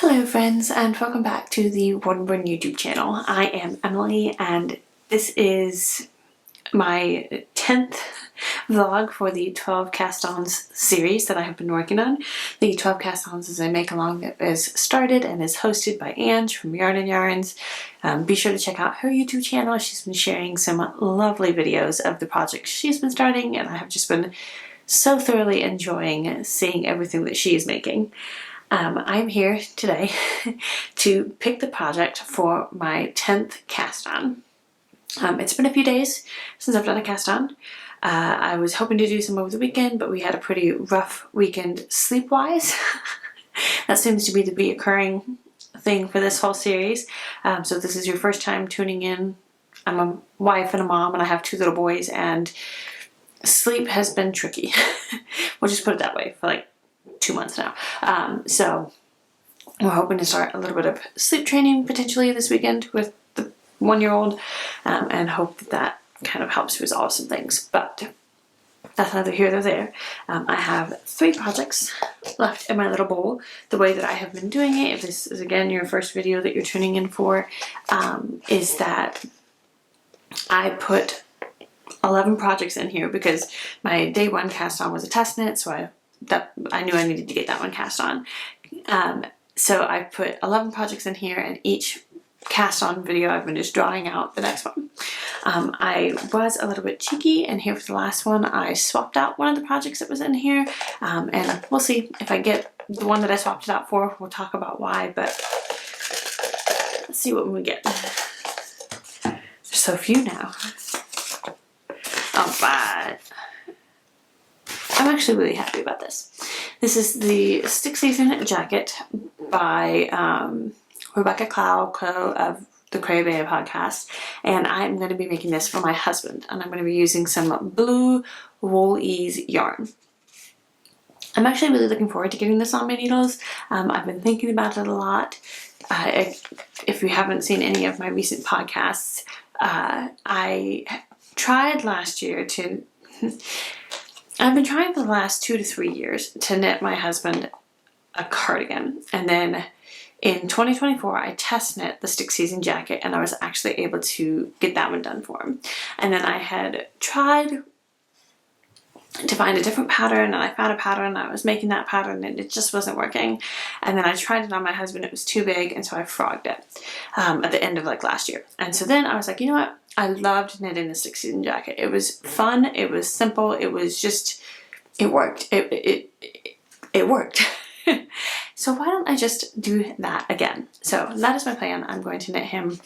Hello friends, and welcome back to the One YouTube channel. I am Emily and this is my 10th vlog for the 12 Cast Ons series that I have been working on. The 12 Cast Ons is a make-along that is started and is hosted by Ange from Yarn and Yarns. Be sure to check out her YouTube channel. She's been sharing some lovely videos of the projects she's been starting, and I have just been so thoroughly enjoying seeing everything that she is making. I'm here today to pick the project for my 10th cast on. It's been a few days since I've done a cast on. I was hoping to do some over the weekend, but we had a pretty rough weekend sleep-wise. That seems to be the reoccurring thing for this whole series. So if this is your first time tuning in, I'm a wife and a mom, and I have 2 little boys, and sleep has been tricky. We'll just put it that way for like 2 months now. So we're hoping to start a little bit of sleep training potentially this weekend with the 1-year-old, and hope that that kind of helps resolve some things. But that's neither here nor there. I have 3 projects left in my little bowl. The way that I have been doing it, if this is again your first video that you're tuning in for, is that I put 11 projects in here because my day 1 cast on was a test knit, so I knew I needed to get that one cast on. So I put 11 projects in here, and each cast on video I've been just drawing out the next one. I was a little bit cheeky, and here for the last one I swapped out one of the projects that was in here, and we'll see if I get the one that I swapped it out for. We'll talk about why, but let's see what we get. There's so few now. But I'm actually really happy about this. This is the Stick Season Jacket by Rebecca Clow of the Cray podcast, and I'm going to be making this for my husband, and I'm going to be using some blue wool ease yarn. I'm actually really looking forward to getting this on my needles. I've been thinking about it a lot. If you haven't seen any of my recent podcasts, I tried last year to... I've been trying for the last 2 to 3 years to knit my husband a cardigan, and then in 2024 I test knit the Stick Season Jacket, and I was actually able to get that one done for him. And then I had tried to find a different pattern, and I found a pattern, I was making that pattern, and it just wasn't working. And then I tried it on my husband, it was too big, and so I frogged it at the end of like last year. And so then I was like, you know what? I loved knitting the Stick Season Jacket. It was fun, it was simple, it was just, it worked. It worked. So why don't I just do that again? So that is my plan. I'm going to knit him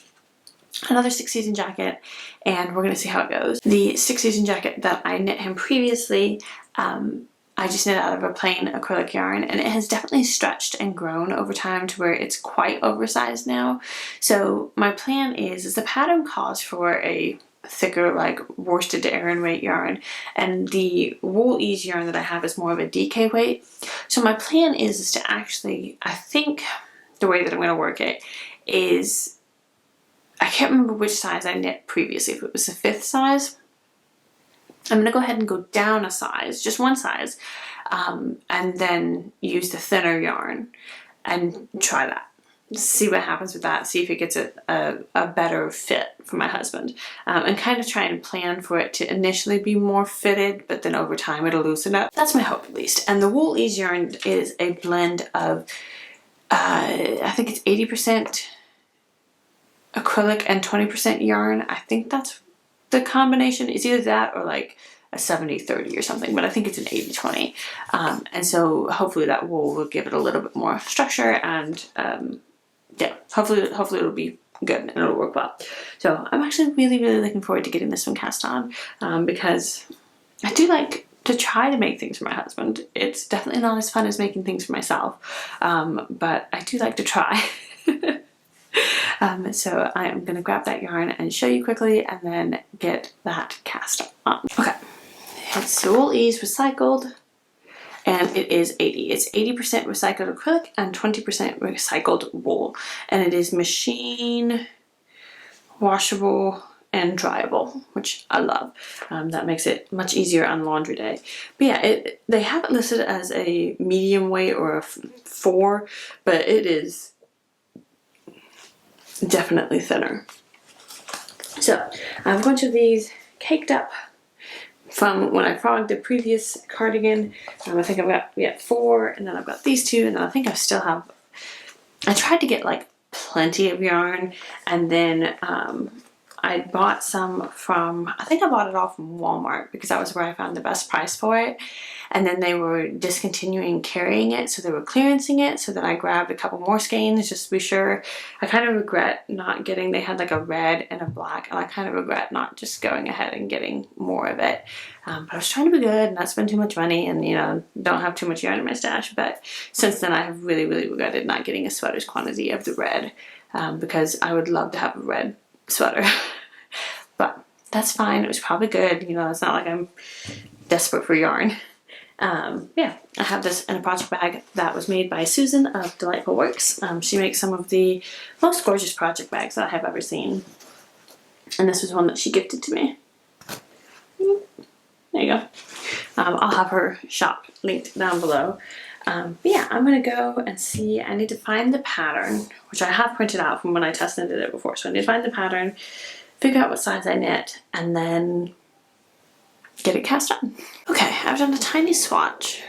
another Stick Season Jacket, and we're going to see how it goes. The Stick Season Jacket that I knit him previously, I just knit out of a plain acrylic yarn, and it has definitely stretched and grown over time to where it's quite oversized now. So my plan is the pattern calls for a thicker, like worsted to Aran weight yarn, and the wool ease yarn that I have is more of a DK weight. So my plan is to actually, I think the way that I'm going to work it is, I can't remember which size I knit previously, if it was the 5th size. I'm going to go ahead and go down a size, just one size, and then use the thinner yarn and try that. See what happens with that, see if it gets a better fit for my husband, and kind of try and plan for it to initially be more fitted, but then over time it'll loosen up. That's my hope, at least. And the wool ease yarn is a blend of, I think it's 80% acrylic and 20% yarn. I think that's the combination. It's either that or like a 70-30 or something, but I think it's an 80-20. And so hopefully that wool will give it a little bit more structure, and yeah, hopefully it'll be good and it'll work well. So I'm actually really looking forward to getting this one cast on, because I do like to try to make things for my husband. It's definitely not as fun as making things for myself, but I do like to try. So I am going to grab that yarn and show you quickly, and then get that cast on. Okay, it's wool ease recycled, and it is 80. It's 80% recycled acrylic and 20% recycled wool, and it is machine washable and dryable, which I love. That makes it much easier on laundry day. But yeah, they have it listed as a medium weight or a 4, but it is definitely thinner. So I have a bunch of these caked up from when I frogged the previous cardigan. I think I've got 4, and then I've got these 2, and then I think I still have. I tried to get like plenty of yarn, and then I bought some from, I think I bought it all from Walmart because that was where I found the best price for it. And then they were discontinuing carrying it, so they were clearancing it. So then I grabbed a couple more skeins just to be sure. I kind of regret not getting, they had like a red and a black, and I kind of regret not just going ahead and getting more of it. But I was trying to be good and not spend too much money and, you know, don't have too much yarn in my stash. But since then I have really, really regretted not getting a sweater's quantity of the red because I would love to have a red sweater. But that's fine. It was probably good. You know, it's not like I'm desperate for yarn. Yeah, I have this in a project bag that was made by Susan of Delightful Works. She makes some of the most gorgeous project bags that I have ever seen. And this was one that she gifted to me. There you go. I'll have her shop linked down below. But yeah, I'm going to go and see. I need to find the pattern, which I have printed out from when I test knitted it before. So I need to find the pattern, figure out what size I knit, and then get it cast on. Okay, I've done a tiny swatch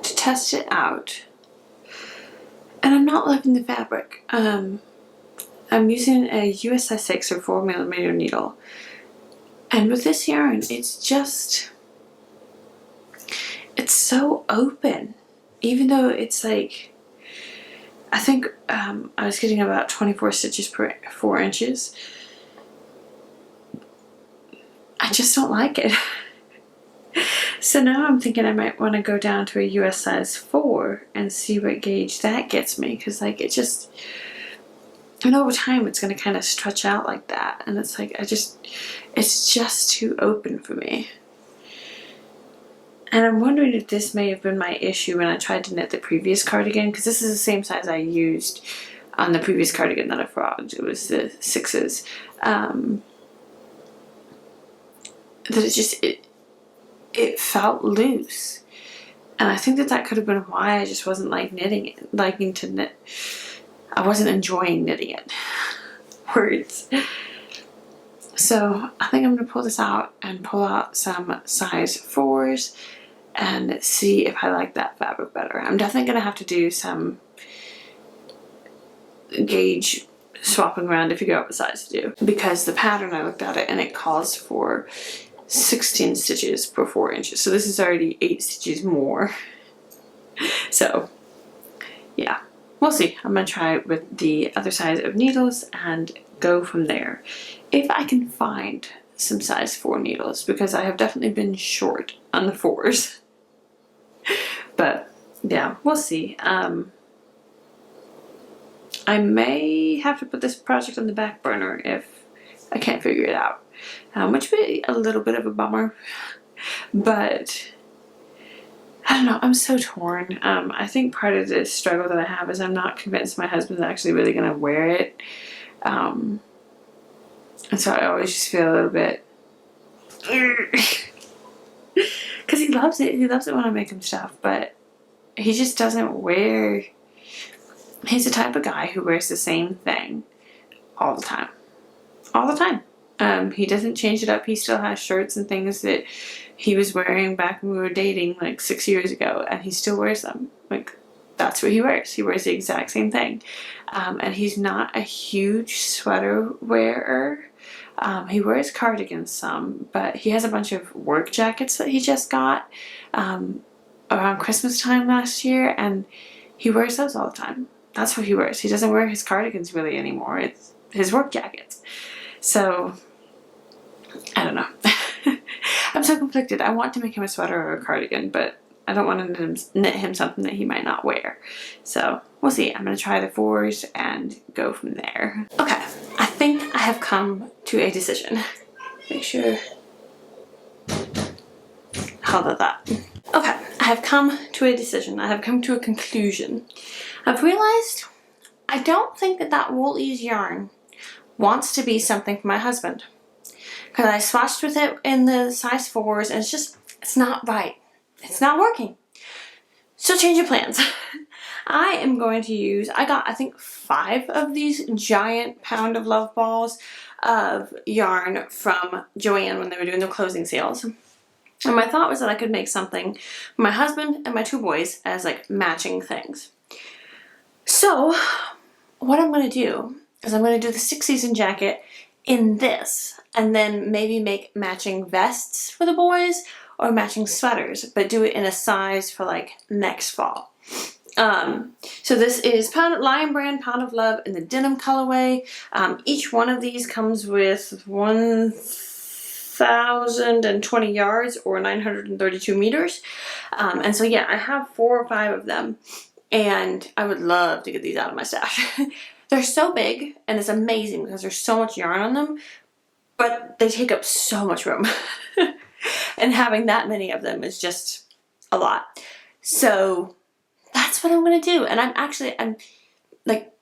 to test it out, and I'm not loving the fabric. I'm using a US size 6 or 4mm needle, and with this yarn, it's so open, even though it's like, I think I was getting about 24 stitches per 4 inches. I just don't like it. So now I'm thinking I might want to go down to a US size 4 and see what gauge that gets me, because like it just, and over time it's going to kind of stretch out like that, and it's like it's just too open for me. And I'm wondering if this may have been my issue when I tried to knit the previous cardigan, because this is the same size I used on the previous cardigan that I frogged. It was the 6s. That it felt loose, and I think that could have been why I just wasn't liking to knit. I wasn't enjoying knitting it. Words. So I think I'm gonna pull this out and pull out some size 4s and see if I like that fabric better. I'm definitely gonna have to do some gauge swapping around to figure out what size to do, because the pattern, I looked at it and it calls for 16 stitches per 4 inches. So this is already 8 stitches more. So yeah, we'll see. I'm gonna try it with the other size of needles and go from there. If I can find some size 4 needles, because I have definitely been short on the 4s. But yeah, we'll see. I may have to put this project on the back burner if I can't figure it out, which would be a little bit of a bummer, but I don't know, I'm so torn. I think part of the struggle that I have is I'm not convinced my husband's actually really going to wear it, and so I always just feel a little bit, because he loves it when I make him stuff, but he just doesn't wear. He's the type of guy who wears the same thing all the time. All the time. He doesn't change it up. He still has shirts and things that he was wearing back when we were dating like 6 years ago, and he still wears them. Like, that's what he wears. He wears the exact same thing. And he's not a huge sweater wearer. He wears cardigans some, but he has a bunch of work jackets that he just got around Christmas time last year, and he wears those all the time. That's what he wears. He doesn't wear his cardigans really anymore. It's his work jackets. So, I don't know. I'm so conflicted. I want to make him a sweater or a cardigan, but I don't want to knit him something that he might not wear. So, we'll see. I'm going to try the 4s and go from there. Okay, I think I have come to a decision. Make sure. How about that? Okay, I have come to a decision. I have come to a conclusion. I've realized I don't think that wool ease yarn wants to be something for my husband. Because I swatched with it in the size 4s and it's not right. It's not working. So change your plans. I am going to use, I got I think 5 of these giant Pound of Love balls of yarn from Joann when they were doing their closing sales. And my thought was that I could make something for my husband and my 2 boys as like matching things. So what I'm going to do is I'm going to do the 6th season jacket in this and then maybe make matching vests for the boys or matching sweaters, but do it in a size for like next fall. So this is Lion Brand Pound of Love in the denim colorway. Each one of these comes with 1,020 yards or 932 meters. And so yeah, I have 4 or 5 of them and I would love to get these out of my stash. They're so big and it's amazing because there's so much yarn on them, but they take up so much room. And having that many of them is just a lot. So that's what I'm going to do. And I'm like,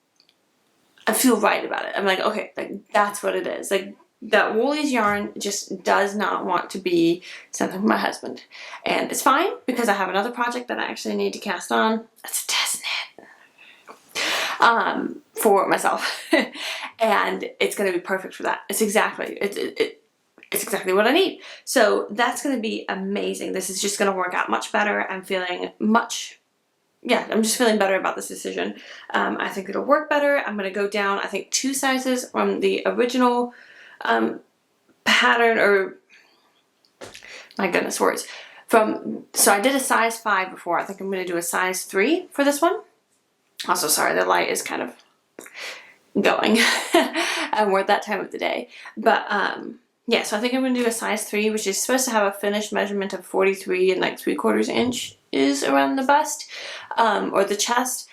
I feel right about it. I'm like, okay, like that's what it is. Like that Woolies yarn just does not want to be something for my husband. And it's fine because I have another project that I actually need to cast on. That's a test knit. For myself. And it's going to be perfect for that. It's exactly, it's exactly what I need. So that's going to be amazing. This is just going to work out much better. I'm feeling I'm just feeling better about this decision. I think it'll work better. I'm going to go down, I think 2 sizes from the original pattern, or my goodness, words. So I did a size 5 before. I think I'm going to do a size 3 for this one. Also, sorry, the light is kind of going. And we're at that time of the day. But yeah, so I think I'm going to do a size 3, which is supposed to have a finished measurement of 43 and like 3/4 inches around the bust or the chest.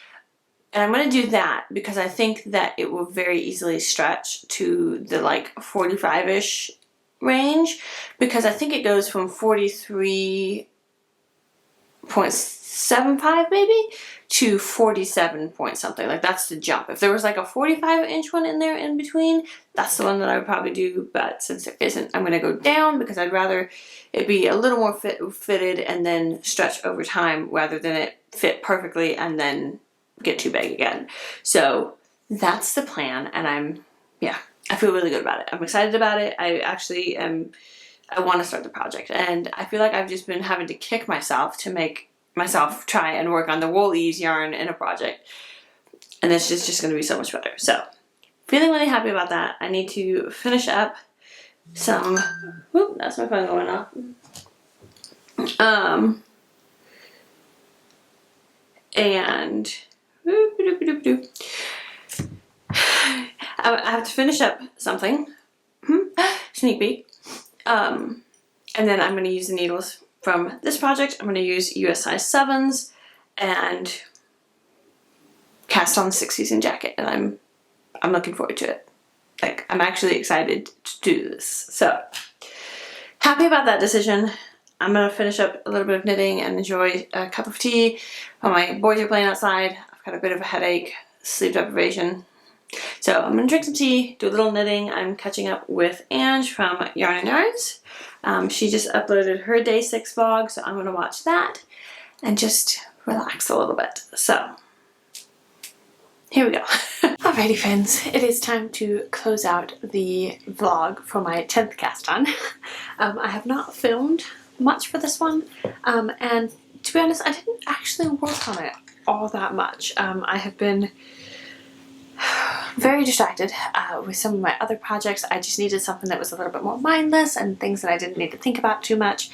And I'm going to do that because I think that it will very easily stretch to the like 45-ish range, because I think it goes from 43.75 maybe to 47 point something. Like that's the jump. If there was like a 45-inch one in there in between, that's the one that I would probably do. But since there isn't, I'm going to go down because I'd rather it be a little more fitted and then stretch over time rather than it fit perfectly and then get too big again. So that's the plan, and I feel really good about it. I'm excited about it. I want to start the project, and I feel like I've just been having to kick myself to make myself try and work on the Woolies yarn in a project, and this is just going to be so much better. So feeling really happy about that. I need to finish up some, whoop, that's my phone going off. And I have to finish up something, sneak peek, and then I'm going to use the needles from this project. I'm going to use US size 7s and cast on the 6th season jacket, and I'm looking forward to it. Like, I'm actually excited to do this. So happy about that decision. I'm going to finish up a little bit of knitting and enjoy a cup of tea while my boys are playing outside. I've got a bit of a headache, sleep deprivation. So I'm going to drink some tea, do a little knitting. I'm catching up with Ange from Yarn and Yarns. She just uploaded her day 6 vlog, so I'm going to watch that and just relax a little bit. So here we go. Alrighty friends, it is time to close out the vlog for my 10th cast on. I have not filmed much for this one, and to be honest, I didn't actually work on it all that much. I have been very distracted with some of my other projects. I just needed something that was a little bit more mindless and things that I didn't need to think about too much,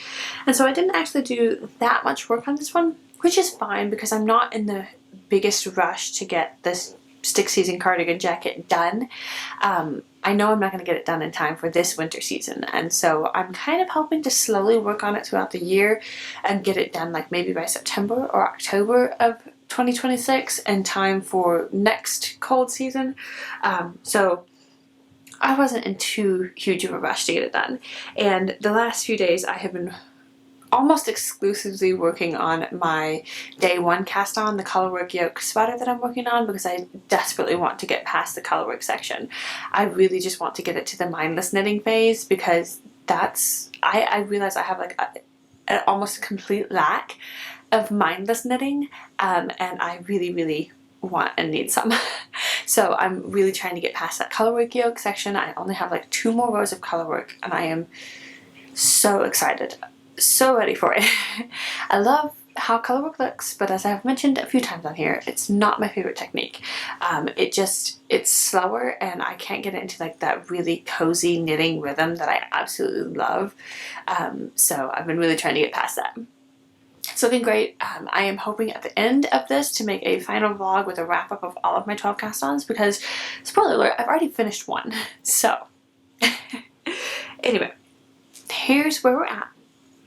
and so I didn't actually do that much work on this one, which is fine because I'm not in the biggest rush to get this 6th season cardigan jacket done. I know I'm not going to get it done in time for this winter season, and so I'm kind of hoping to slowly work on it throughout the year and get it done like maybe by September or October of 2026 in time for next cold season. So I wasn't in too huge of a rush to get it done, and the last few days I have been almost exclusively working on my day one cast on, the colorwork yoke sweater that I'm working on, because I desperately want to get past the colorwork section. I really just want to get it to the mindless knitting phase, because that's, I realize I have like an almost complete lack of mindless knitting, and I really want and need some. So I'm really trying to get past that colorwork yoke section. I only have like 2 more rows of colorwork, and I am so excited. So ready for it. I love how colorwork looks, but as I've mentioned a few times on here, it's not my favorite technique. It's slower, and I can't get into like that really cozy knitting rhythm that I absolutely love. So I've been really trying to get past that. It's looking great. I am hoping at the end of this to make a final vlog with a wrap up of all of my 12 cast-ons, because, spoiler alert, I've already finished one. So anyway, here's where we're at.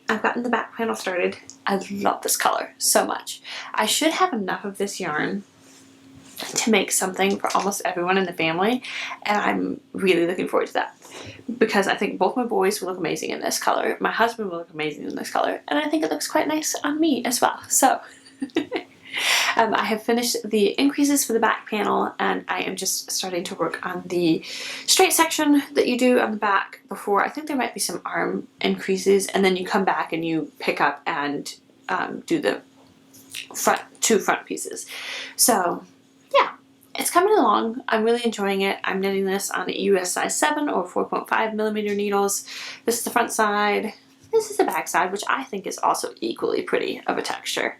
I've gotten the back panel started. I love this color so much. I should have enough of this yarn to make something for almost everyone in the family, and I'm really looking forward to that, because I think both my boys will look amazing in this color, my husband will look amazing in this color, and I think it looks quite nice on me as well. So I have finished the increases for the back panel, and I am just starting to work on the straight section that you do on the back before. I think there might be some arm increases, and then you come back and you pick up and do the two front pieces. So yeah, it's coming along. I'm really enjoying it. I'm knitting this on US size 7 or 4.5mm needles. This is the front side. This is the back side, which I think is also equally pretty of a texture.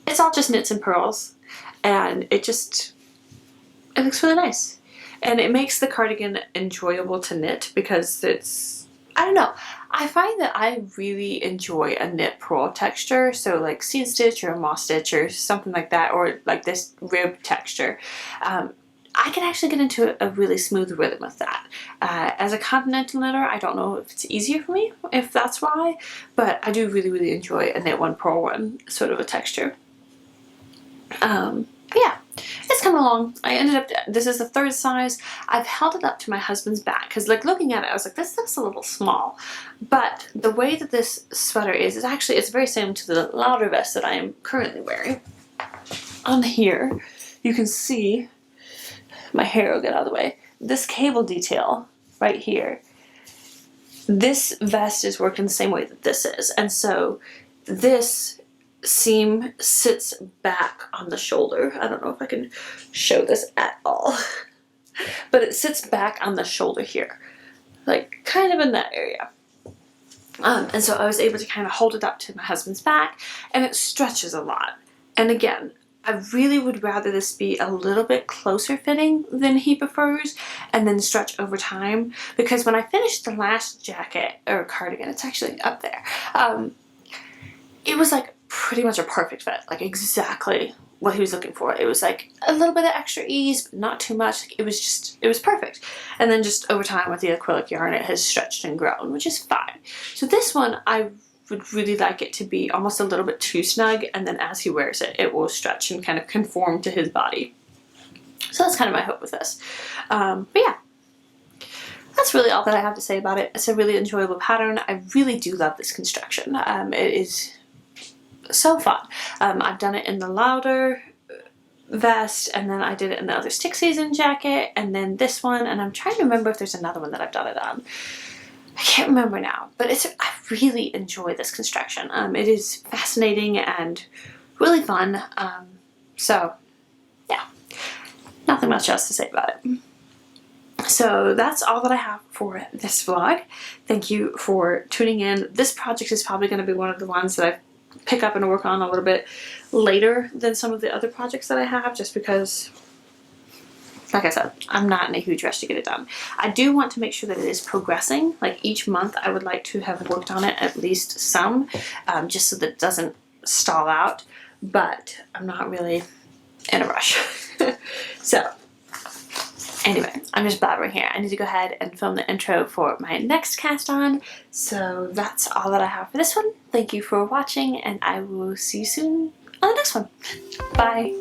It's all just knits and purls, and it looks really nice. And it makes the cardigan enjoyable to knit, because it's, I don't know, I find that I really enjoy a knit purl texture, so like seed stitch or a moss stitch or something like that, or like this rib texture. I can actually get into a really smooth rhythm with that. As a continental knitter, I don't know if it's easier for me, if that's why, but I do really enjoy a knit one, purl one sort of a texture. Yeah, it's coming along. I ended up, this is the 3rd size. I've held it up to my husband's back, because like looking at it, I was like, this looks a little small. But the way that this sweater is actually, it's very similar to the louder vest that I am currently wearing. On here, you can see, my hair will get out of the way, this cable detail right here. This vest is working the same way that this is, and so this seam sits back on the shoulder. I don't know if I can show this at all, but it sits back on the shoulder here, like kind of in that area. And so I was able to kind of hold it up to my husband's back, and it stretches a lot. And again, I really would rather this be a little bit closer fitting than he prefers, and then stretch over time, because when I finished the last jacket, or cardigan, it's actually up there, it was like pretty much a perfect fit, like exactly what he was looking for. It was like a little bit of extra ease, but not too much. Like, it was perfect. And then just over time with the acrylic yarn, it has stretched and grown, which is fine. So this one, I would really like it to be almost a little bit too snug, and then as he wears it, it will stretch and kind of conform to his body. So that's kind of my hope with this. But yeah, that's really all that I have to say about it. It's a really enjoyable pattern. I really do love this construction. It is so fun. I've done it in the louder vest, and then I did it in the other stick season jacket, and then this one, and I'm trying to remember if there's another one that I've done it on. I can't remember now, but I really enjoy this construction. It is fascinating and really fun. So yeah, nothing much else to say about it. So that's all that I have for this vlog. Thank you for tuning in. This project is probably going to be one of the ones that I pick up and work on a little bit later than some of the other projects that I have, just because, like I said, I'm not in a huge rush to get it done. I do want to make sure that it is progressing. Like each month I would like to have worked on it at least some, just so that it doesn't stall out, but I'm not really in a rush. So anyway, I'm just blabbering here. I need to go ahead and film the intro for my next cast on. So that's all that I have for this one. Thank you for watching, and I will see you soon on the next one. Bye.